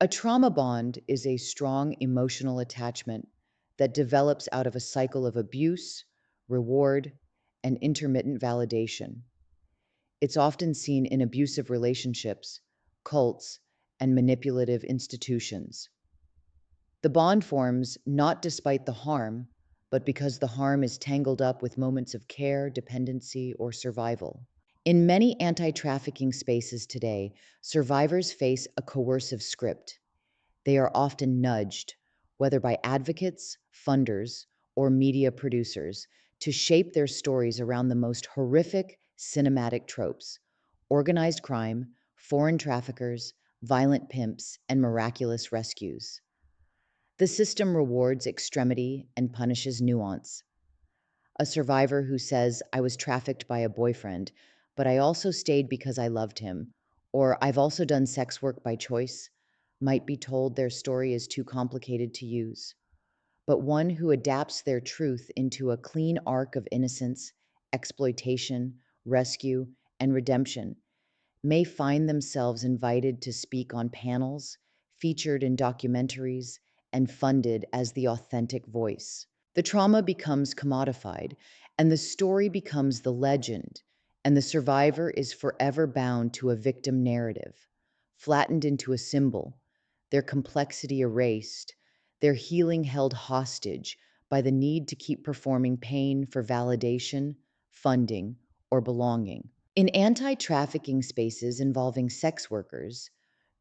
A trauma bond is a strong emotional attachment that develops out of a cycle of abuse, reward, and intermittent validation. It's often seen in abusive relationships, cults, and manipulative institutions. The bond forms not despite the harm, but because the harm is tangled up with moments of care, dependency, or survival. In many anti trafficking spaces today, survivors face a coercive script. They are often nudged, whether by advocates, funders, or media producers, to shape their stories around the most horrific cinematic tropes: organized crime, foreign traffickers, violent pimps, and miraculous rescues. The system rewards extremity and punishes nuance. A survivor who says, "I was trafficked by a boyfriend, but I also stayed because I loved him," or "I've also done sex work by choice," might be told their story is too complicated to use. But one who adapts their truth into a clean arc of innocence, exploitation, rescue, and redemption may find themselves invited to speak on panels, featured in documentaries, and funded as the authentic voice. The trauma becomes commodified, and the story becomes the legend, and the survivor is forever bound to a victim narrative, flattened into a symbol, their complexity erased, their healing held hostage by the need to keep performing pain for validation, funding, or belonging. In anti trafficking spaces involving sex workers,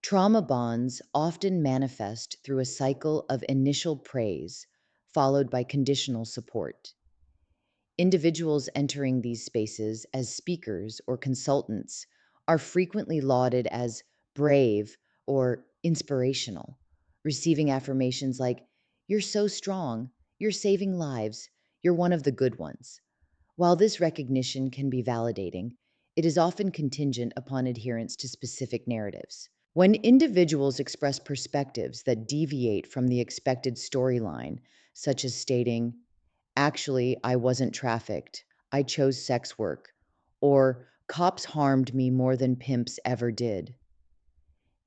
trauma bonds often manifest through a cycle of initial praise followed by conditional support. Individuals entering these spaces as speakers or consultants are frequently lauded as brave or inspirational, receiving affirmations like, "You're so strong, you're saving lives, you're one of the good ones." While this recognition can be validating, it is often contingent upon adherence to specific narratives. When individuals express perspectives that deviate from the expected storyline, such as stating, "Actually, I wasn't trafficked, I chose sex work," or "Cops harmed me more than pimps ever did,"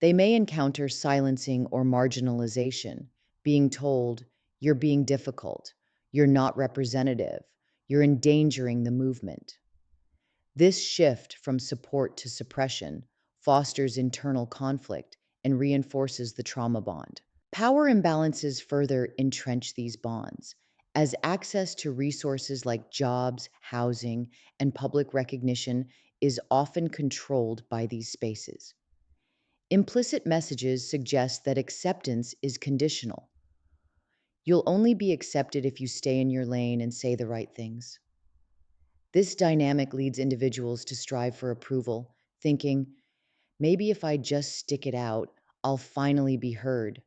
they may encounter silencing or marginalization, being told, "You're being difficult, you're not representative, you're endangering the movement." This shift from support to suppression fosters internal conflict and reinforces the trauma bond. Power imbalances further entrench these bonds, as access to resources like jobs, housing, and public recognition is often controlled by these spaces. Implicit messages suggest that acceptance is conditional. You'll only be accepted if you stay in your lane and say the right things. This dynamic leads individuals to strive for approval, thinking, "Maybe if I just stick it out, I'll finally be heard.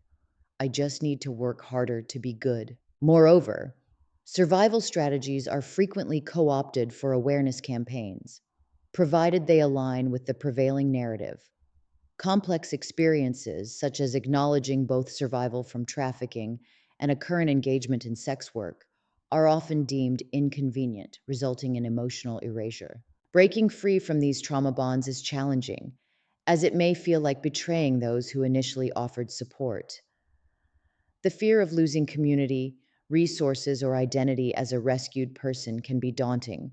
I just need to work harder to be good." Moreover, survival strategies are frequently co opted for awareness campaigns, provided they align with the prevailing narrative. Complex experiences, such as acknowledging both survival from trafficking and a current engagement in sex work, are often deemed inconvenient, resulting in emotional erasure. Breaking free from these trauma bonds is challenging, as it may feel like betraying those who initially offered support. The fear of losing community, resources, or identity as a rescued person can be daunting.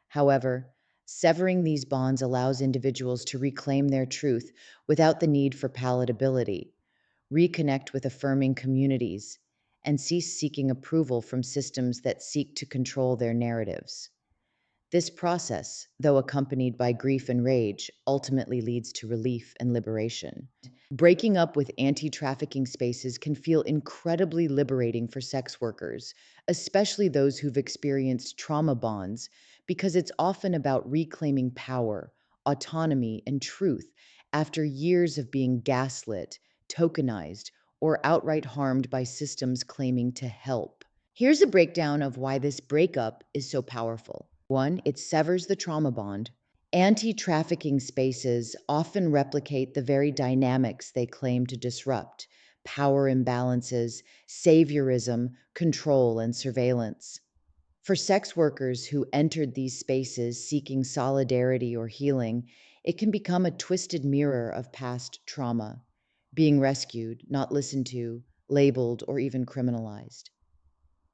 However, severing these bonds allows individuals to reclaim their truth without the need for palatability, reconnect with affirming communities, and cease seeking approval from systems that seek to control their narratives. This process, though accompanied by grief and rage, ultimately leads to relief and liberation. Breaking up with anti trafficking spaces can feel incredibly liberating for sex workers, especially those who've experienced trauma bonds, because it's often about reclaiming power, autonomy, and truth after years of being gaslit, tokenized, or outright harmed by systems claiming to help. Here's a breakdown of why this breakup is so powerful. One, it severs the trauma bond. Anti trafficking spaces often replicate the very dynamics they claim to disrupt: power imbalances, saviorism, control, and surveillance. For sex workers who entered these spaces seeking solidarity or healing, it can become a twisted mirror of past trauma. being rescued, not listened to, labeled, or even criminalized.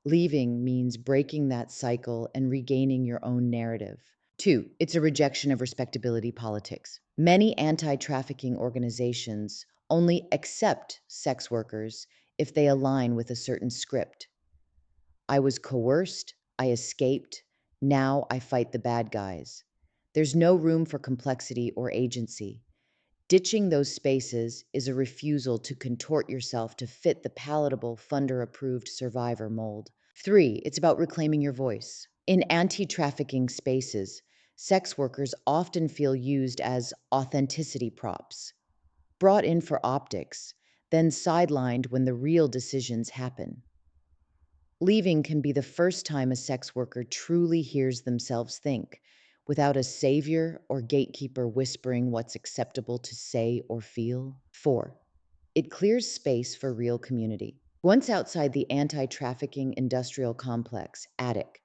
Leaving means breaking that cycle and regaining your own narrative. Two, it's a rejection of respectability politics. Many anti trafficking organizations only accept sex workers if they align with a certain script. I was coerced, I escaped, now I fight the bad guys. There's no room for complexity or agency. Ditching those spaces is a refusal to contort yourself to fit the palatable, funder approved survivor mold. Three, it's about reclaiming your voice. In anti trafficking spaces, sex workers often feel used as authenticity props, brought in for optics, then sidelined when the real decisions happen. Leaving can be the first time a sex worker truly hears themselves think, without a savior or gatekeeper whispering what's acceptable to say or feel. Four, it clears space for real community. Once outside the anti trafficking industrial complex, attic,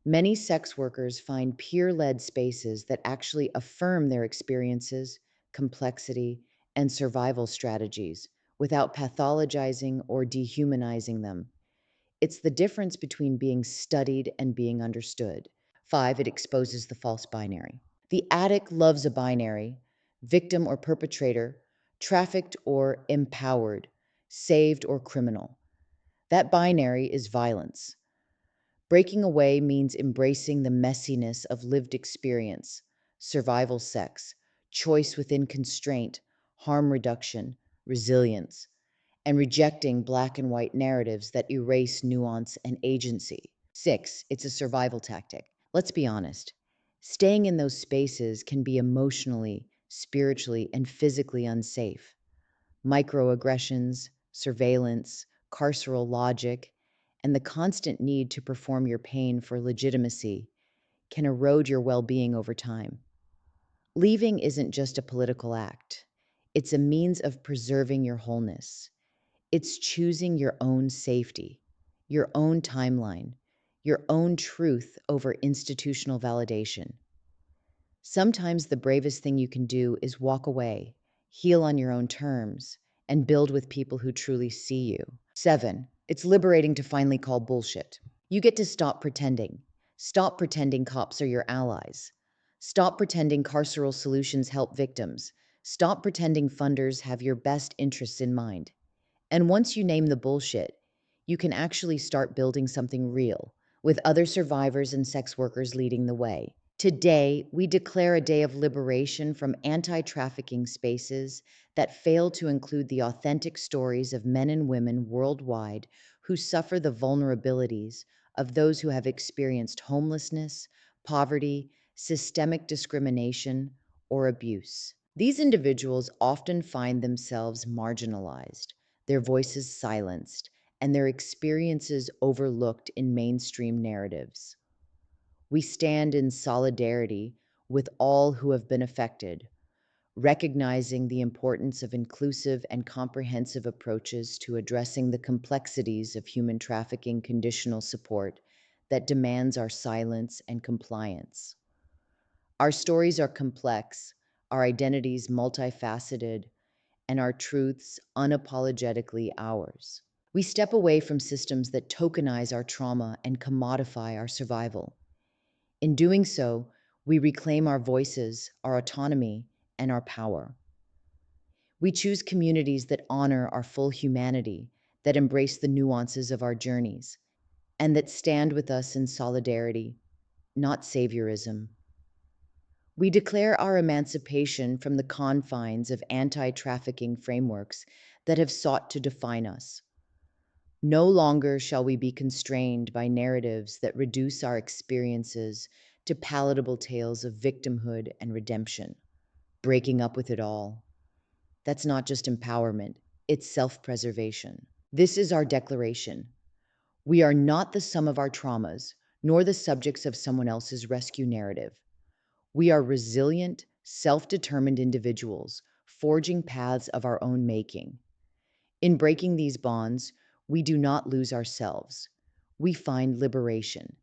many sex workers find peer led spaces that actually affirm their experiences, complexity, and survival strategies without pathologizing or dehumanizing them. It's the difference between being studied and being understood. Five, it exposes the false binary. The addict loves a binary: victim or perpetrator, trafficked or empowered, saved or criminal. That binary is violence. Breaking away means embracing the messiness of lived experience, survival sex, choice within constraint, harm reduction, resilience, and rejecting black and white narratives that erase nuance and agency. Six, it's a survival tactic. Let's be honest. Staying in those spaces can be emotionally, spiritually, and physically unsafe. Microaggressions, surveillance, carceral logic, and the constant need to perform your pain for legitimacy can erode your well being over time. Leaving isn't just a political act, it's a means of preserving your wholeness. It's choosing your own safety, your own timeline, your own truth over institutional validation. Sometimes the bravest thing you can do is walk away, heal on your own terms, and build with people who truly see you. Seven, it's liberating to finally call bullshit. You get to stop pretending. Stop pretending cops are your allies. Stop pretending carceral solutions help victims. Stop pretending funders have your best interests in mind. And once you name the bullshit, you can actually start building something real, with other survivors and sex workers leading the way. Today, we declare a day of liberation from anti trafficking spaces that fail to include the authentic stories of men and women worldwide who suffer the vulnerabilities of those who have experienced homelessness, poverty, systemic discrimination, or abuse. These individuals often find themselves marginalized, their voices silenced, and their experiences overlooked in mainstream narratives. We stand in solidarity with all who have been affected, recognizing the importance of inclusive and comprehensive approaches to addressing the complexities of human trafficking conditional support that demands our silence and compliance. Our stories are complex, our identities multifaceted, and our truths unapologetically ours. We step away from systems that tokenize our trauma and commodify our survival. In doing so, we reclaim our voices, our autonomy, and our power. We choose communities that honor our full humanity, that embrace the nuances of our journeys, and that stand with us in solidarity, not saviorism. We declare our emancipation from the confines of anti trafficking frameworks that have sought to define us. No longer shall we be constrained by narratives that reduce our experiences to palatable tales of victimhood and redemption, breaking up with it all. That's not just empowerment, it's self preservation. This is our declaration. We are not the sum of our traumas, nor the subjects of someone else's rescue narrative. We are resilient, self determined individuals, forging paths of our own making. In breaking these bonds, we do not lose ourselves. We find liberation.